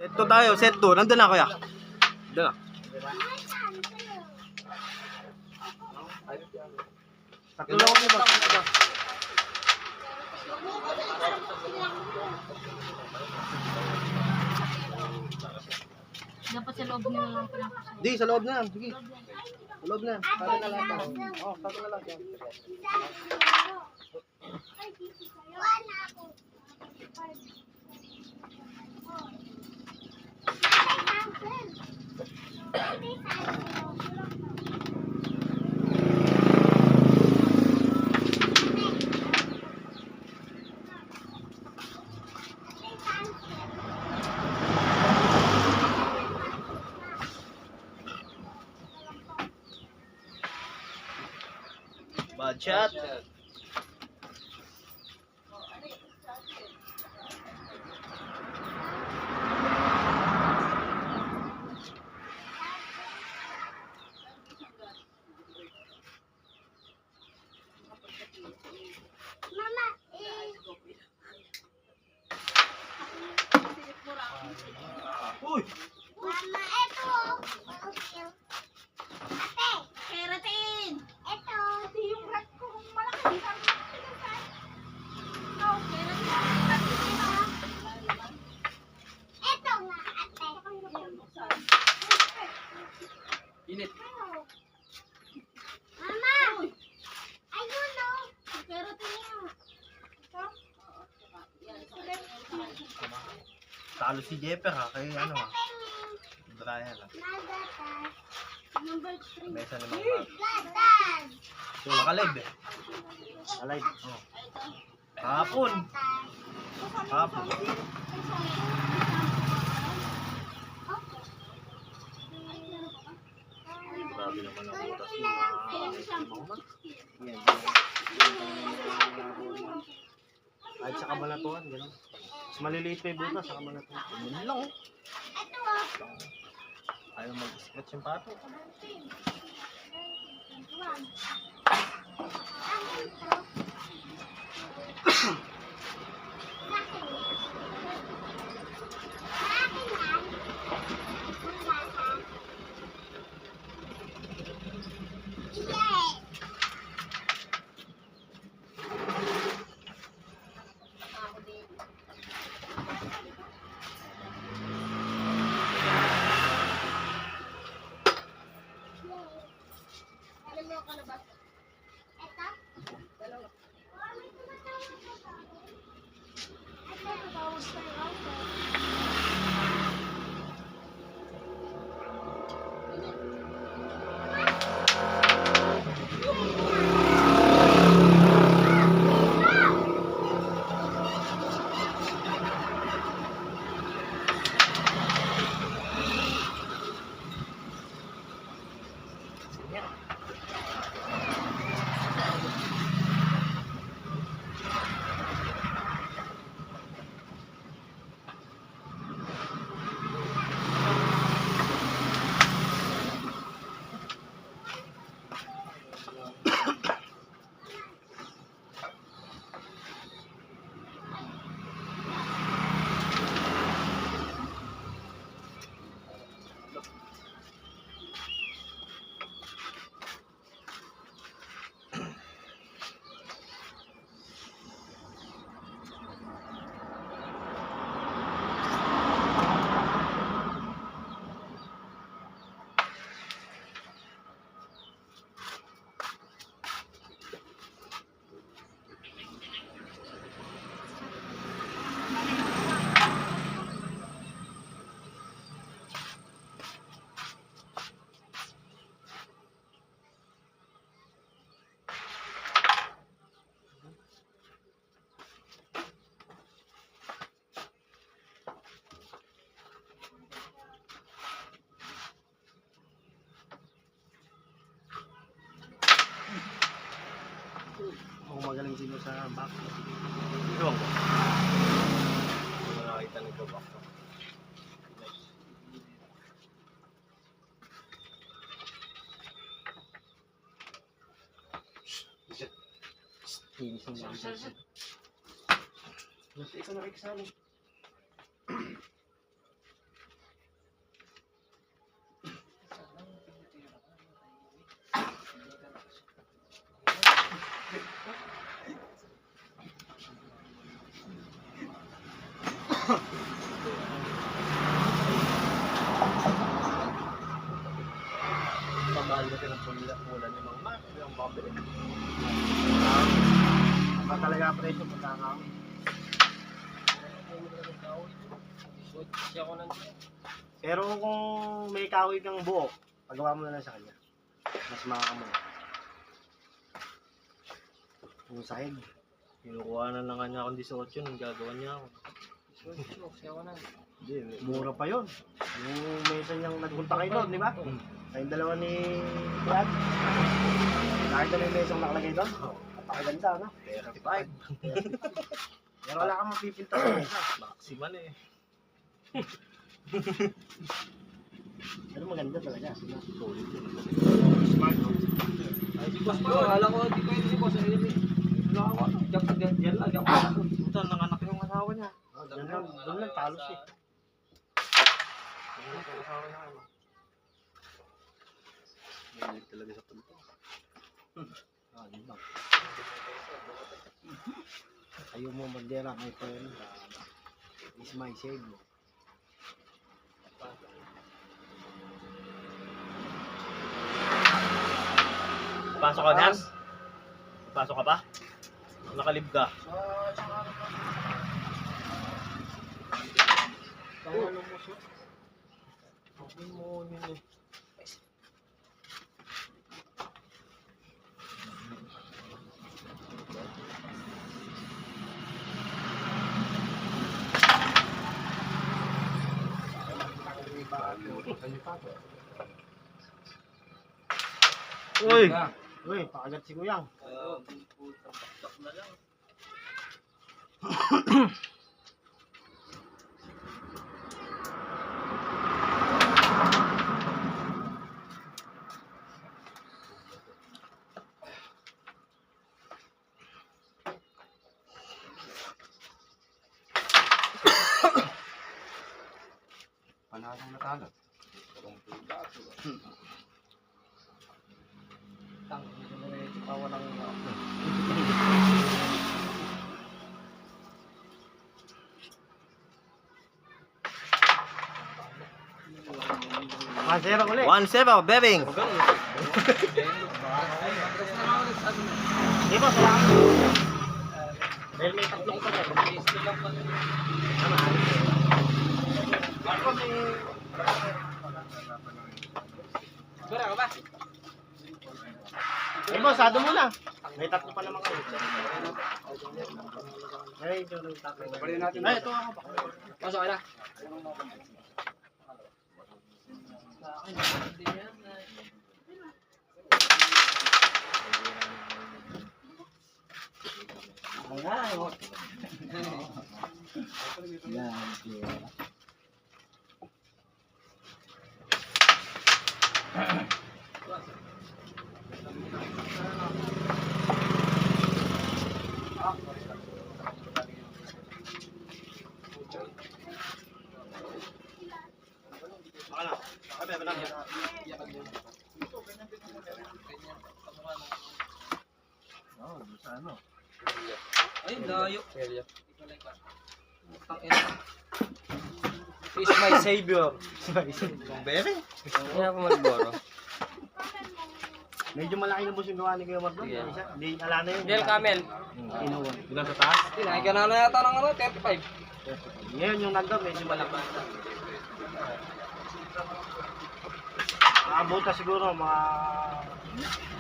Set 2 tayo, set 2. Nandun na kuya. Nandun na. Tatlo lang ako ba? Dapat sa loob nyo lang pala. Di, sa loob na yan. Sige. Sa loob na yan. Sabi na lang. Oo, sabi na lang. Bad shot. Uy! Mama, ito. Ate. Keratin! Ito. Ito yung rat ko. Malaki. Oh, keratin. Ito nga, ate. Init. Mama. Ayun o. Keratin yun. Talo si Jepper ha. Kaya ano ha. Brian ha. Nagatas. Number 3. Mesa naman ha. Gatas. So, nakalive eh. Alive. Oh. Hapon. Hapon. Grabe naman ang butas mo. Yan. Kahit sa kabanatuan, gano'n. Mas maliliit pa yung butas sa kabanatuan. Ganun lang oh. Ito o. Ayaw mag-scratch yung pato. Ako magaling sino sa back. Ito ako. Hindi mo nakakita nagbaback ko. Hinising lang siya. Nasa ikaw nakikisali. Pamahal kasi ng pulan yung mga mak, yung babili. Ba talaga ang presyo pagkakawin. Pero kung may kahoy kang buo, pagawa mo na lang sa kanya. Mas makakamula. Yung sahig. Kinukuha na lang kanya akong 18, yung gagawa niya ako. 18, siya na. Hindi, mura pa yun. Yung mesa niyang nagpunta kayo doon, di ba? Kayong dalawa ni Brad. Nakita na yung mesang nakalagay doon? Napakaganda, no? 35. Pero wala kang mapipinta sa mesa. Maximal eh. Pero maganda talaga. Solid yun. Smart. Ay, di boss pa. Alam ko, di pwede si boss. Wala ako. Diyan lang. Ito, nanganak yung asawa niya. Doon lang, talos eh. Nanganak yung asawa niya. Mahilig talaga sa punto. Di ba? Ayaw mo magdera, my friend. Is my save mo. Pasok ka na? Pasok ka ba? Nakalib ka? Ano mo siya? Okay mo yun eh. Uy! Uy, pakagat si Kuyang. Panasang natalo. Masera ulit. 1-7, Beving. Di ba, salamat. Dahil may tatlong pa rin. Ako may... Gura ka ba? Eh boss, sado muna. May tatlo pa naman kayo. Ay, ito lang tatlo. Ay, ito ako ba? Pasok ka na. Ay, layo. Is my savior. Bebe? Kaya ako magboro. Medyo malaki na boss yung gawa ni Kuya Marlon. Yeah. Hindi, ala na yun. Gel Camel. Inuwan. Ilan sa taas? Tinay ka na yata ng 35. Ngayon yung nandun, medyo malaki. Abuta siguro mga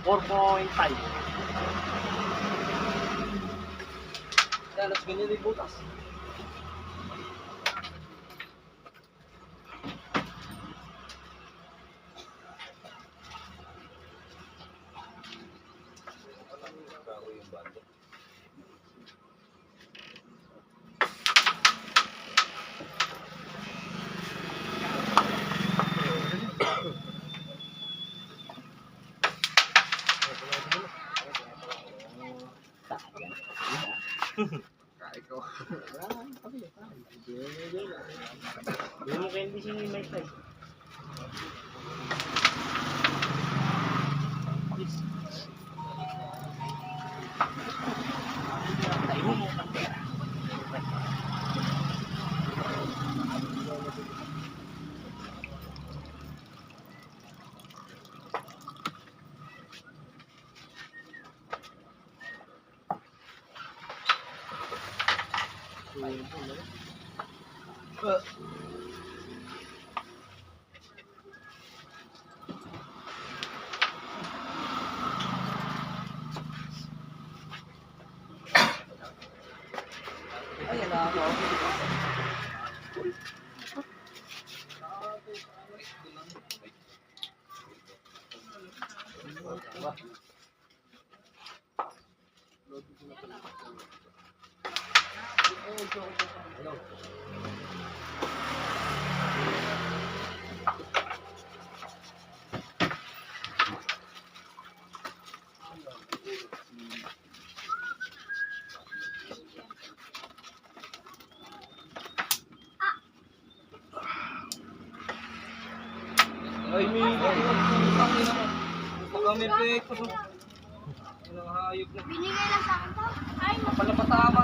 4.5. Dalas ganyan yung butas. Hindi mo candy si Mike Tyson. Ayan na ako. Ay, may putang ina mo. Pag kami breakfast. Ilang hayop na. Binigay lang sa akin to. Ay, Palapatama.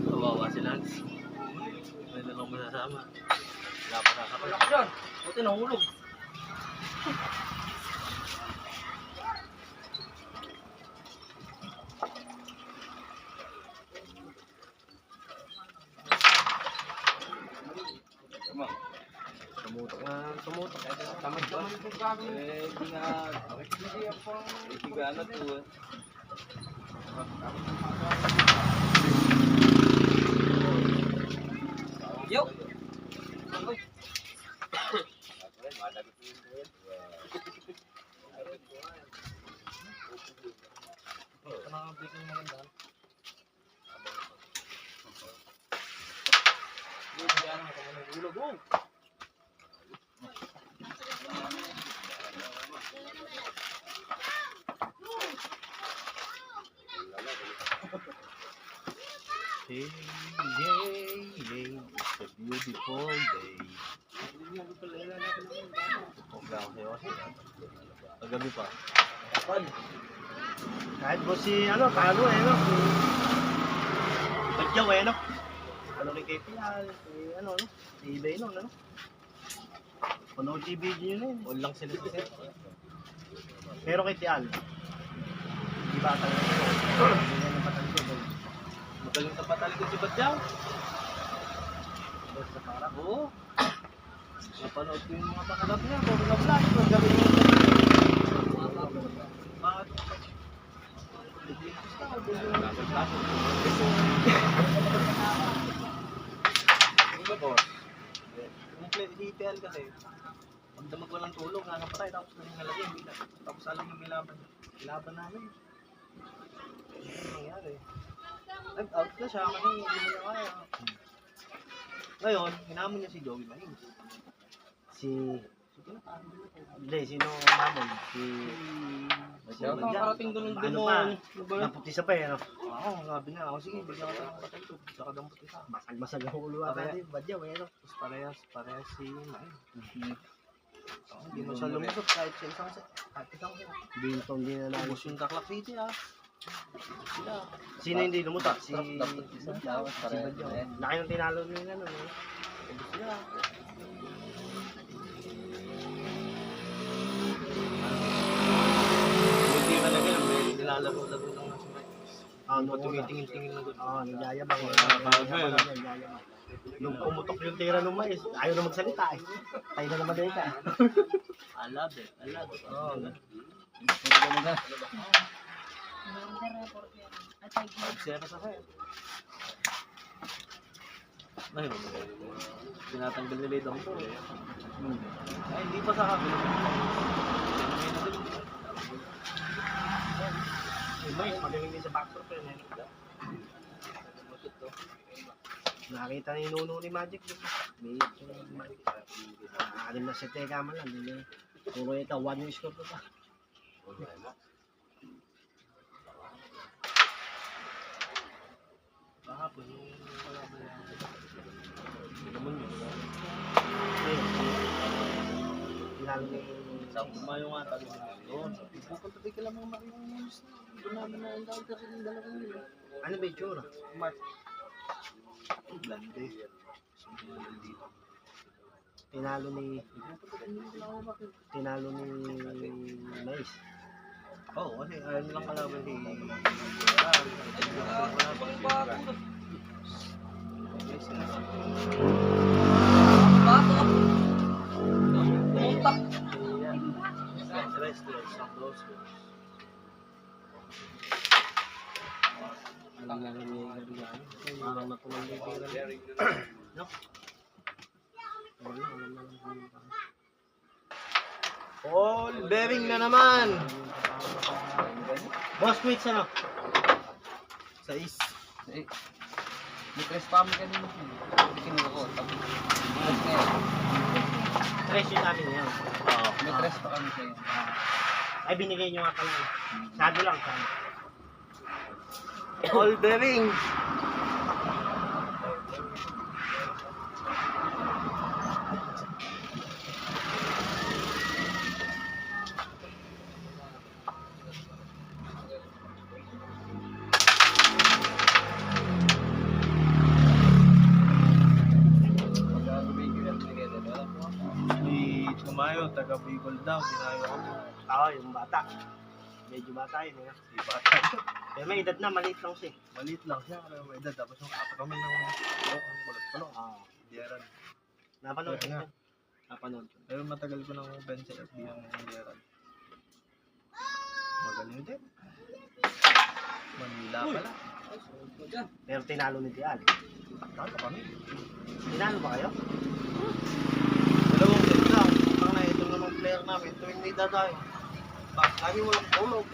Kawawa si Lance. May na lang masasama. Wala pa sasakay. Yan. Buti nahulog. Tumutok na, tumutok. Tamad ba? Eh, di nga. Hindi ako. Hindi ka ano to eh. Yo! Hey, it's a beautiful day. Huwag ako sa'yo kasi. Paggabi pa. Kahit po si, ano, talo eh, no? Si Badyaw eh, no? Ano kay Pial, si, ano, no? Si Ibay, no, ano? Panood si video yun eh. All lang sila kasi. Pero kay Tial, di ba talaga ito? Hindi nga ng patalikod. Magaling sa patalikod si Badyaw. Basta para, oo. Napanood ko yung mga pakalap niya, kung mga vlog, kung gawin niya. Bakit? Detail kasi, pag damag walang tulong, nakapatay, tapos na yung nalagay, tapos alam yung ilaban namin. Ano yung nangyari? Nag-out na siya kasi hindi mo na kaya. Ngayon, hinamon niya si Joey Mahings. Hindi, sino mamon? Siya ang karating doon ng Ano demon. pa? Dampot isa pa eh, ano? Oo, sabi niya, ako sige, bigyan ka ng patay ko. Saka dampot isa. Basag-basag ang ulo natin, badyaw eh, ano? Tapos parehas si Mahing. Hindi mo siya lumusot kahit sa isang set. Hindi na naubos yung Taklak City ah. Sila. Sino hindi lumutak? Si Badyaw. Laki ng tinalo nila ano eh. Sila. Hindi talaga lang, may nilalaro-laro lang ng sumay. Tumitingin-tingin na gano'n. Nagyayabang. Nagyayabang. Nung pumutok yung tira ng mais, ayaw na magsalita eh. Tayo na naman din ka. I love it. Observe sa kayo. Ayun. Tinatanggal nila yung damo. Ay, hindi pa sa kabila. May magaling din sa backstop yun. Nakita na yung nuno ni Magic. May anim na sete ka man lang. Puro ito, 1 yung score pa. Kahapon yung wala ba yan? Hindi naman yun. Lalo na yung Tumayo nga tayo doon. Pupunta din ka lang mga makinis na. Doon namin na ang dahil kasi ng dalawang yun. Ano ba yung tsura? Mark. Blande. Tinalo ni Mais. Oo, kasi ayaw nilang kalaban si parang natulang no? All bearing na naman. Boss quits ano? 6. Eh, may tres pa kami kanina. Hindi kinuha ko. Tapos, tres na yan. Tres yun namin yan. Oo. May tres pa kami sa'yo. Ay, binigay nyo nga pala. Sado lang. Sado. All bearing. Tumayo, taga Bicol daw, tinayo ako. Yung bata. Medyo bata yun, eh. Di bata. Pero may edad na, maliit lang siya. Maliit lang siya, pero may edad. Tapos yung apat kami ng kulat pa lang. Diyaran. Napanood ko. Napanood ko. Pero matagal ko ng pencil FB ang diyaran. Magaling din. Manila pala. Pero tinalo ni Tial. Talo kami. Tinalo ba kayo? Dalawang set lang. Ang na ito naman player namin. Tuwing may dadayo. Lagi walang tulog.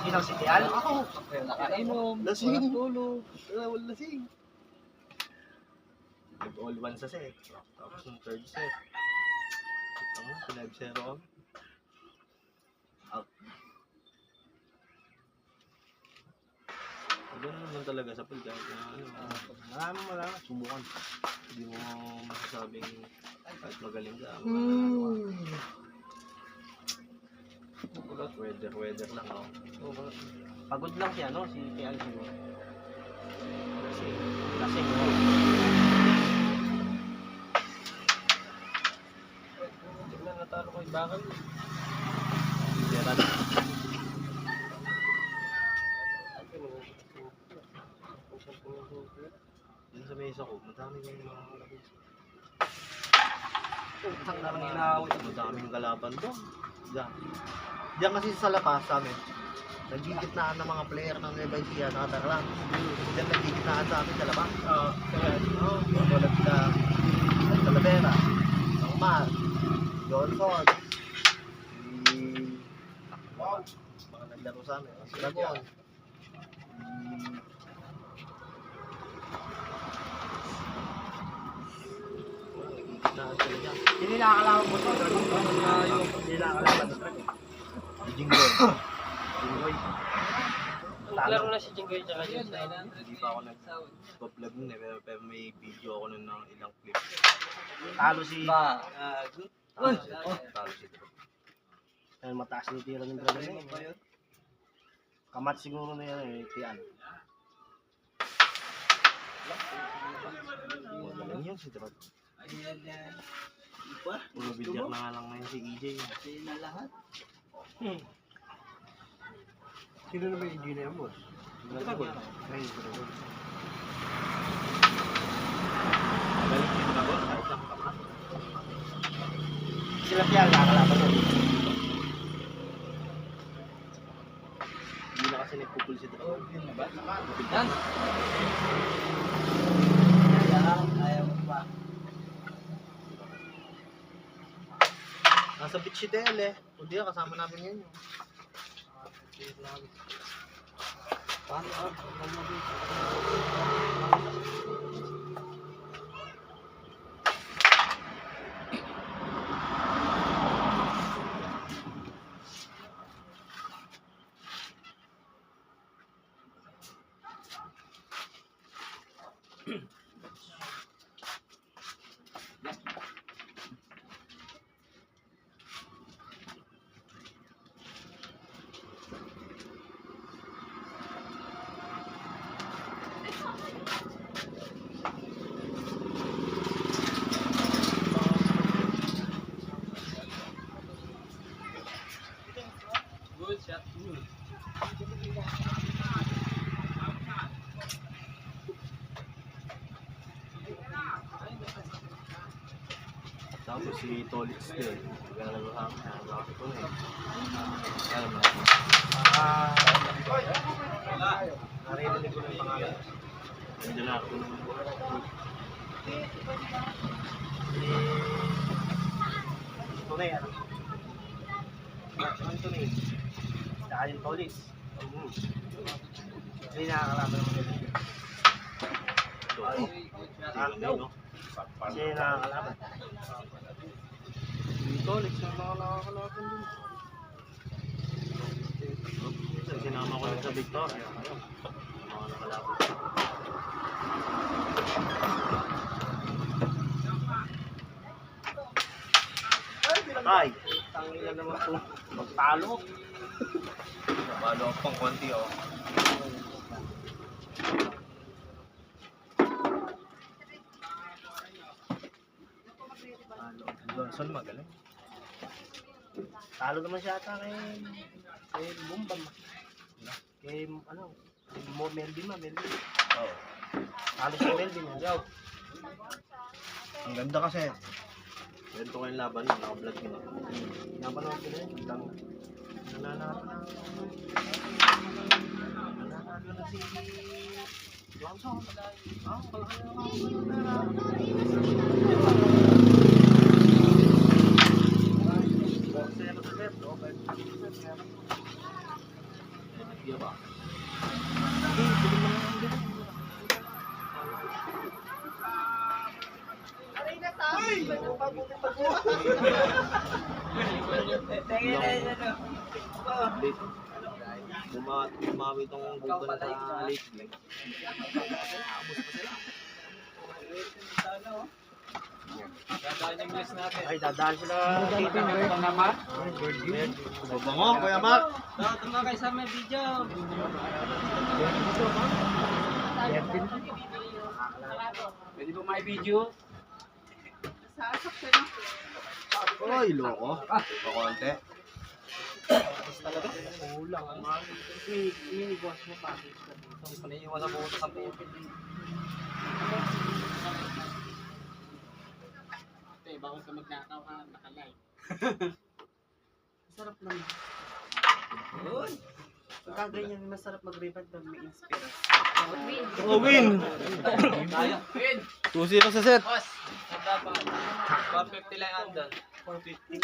Sinang si Tial? Ako. Nakainom. Lasing. Tulog. Walang lasing. Nag-all one sa set. Tapos ng third set. Ito nga, 5-0 kami. Out. Gano'n naman talaga sa pool kahit na ano. Marami. Subukan. Hindi mo masasabing kahit magaling ka. Weather lang ako. Pagod lang siya, no? Si Tial siguro. Kasi tignan natalo ko yung bakal. Gerard. Dito sa mesa ko, madami yung mga kalabis. Isang lang inawit. Madaming kalaban doon. Diyan kasi sa lapas sa amin, nagigitnaan ng mga player ng Levicia sa Katarlang. Diyan nagigitnaan sa amin sa labas. Tulad na Talavera, Sangmar, Johnson, mga naglaro sa amin, Lagon, hindi nakakalaman mo ito. Hindi nakakalaman ito. Jinggoy. Laro na si Jinggoy tsaka yun. Hindi pa ako nag-vlog nun eh. Pero may video ako nun ng ilang clip. Talo si... Talo si Drog. Ay, mataas yung tira ng Drog na yun. Kamat siguro na yan eh. Tiyan. Magaling yun si Drog. Puro bidyak na nga lang ngayon si EJ. Sino na lahat? Sino na ba yung EJ na yan, boss? Dragon. Ay, Dragon. Magaling yung Dragon. Kahit lang kapat. Sila Pial, nakakalaban na. Hindi na kasi nagpupul si Dragon. Yan. Ayaw mo pa. Nasa beach si Del eh. Hindi kasama namin yun. Paano Tapos si Tolitz din. Naglalaro kami. Nakakit ko na eh. Alam mo na. Narinig ko na yung pangalan. Nandiyan na ako. Tunay ano? Ano tunay? Saka yung Tolitz. Hindi nakakalaban naman nila. No? Siya yung nakakalaban. Dito, Alex, yung nakakalaban din. Sinama ko lang sa Victor. Ayun. Mga nakalaban. Ay, tangina naman po. Magtalo. Malo pang konti oh. Johnson magaling. Talo naman siya ata kay Bumbam. Kay ano, Melvin. Oo. Talo si Melvin. Yaw. Ang ganda kasi. Ganito kayong laban, naka-vlog yun. Napanood ko na yun. Nananalo na si Johnson. Kalaki na Bumawi itong bubo na sa lake. Dadaan yung list natin. Ay, dadaan sila. Mabango, Kuya Mark. Ito mga kayo sa may video. Pwede ba may video? Ay, loko. Pakonte. Talaga? Kulang. Mini-boss mo pa. Hindi pa naiiwan sa buto sa puto. Bawal ka magnakaw ha, naka-live. Masarap naman. Pagka ganyan, masarap mag-revamp pag may inspiration. Oh, win! Tayo. Win! 2-0 sa set. Boss! Ganda pa. 150 lang andon. 450.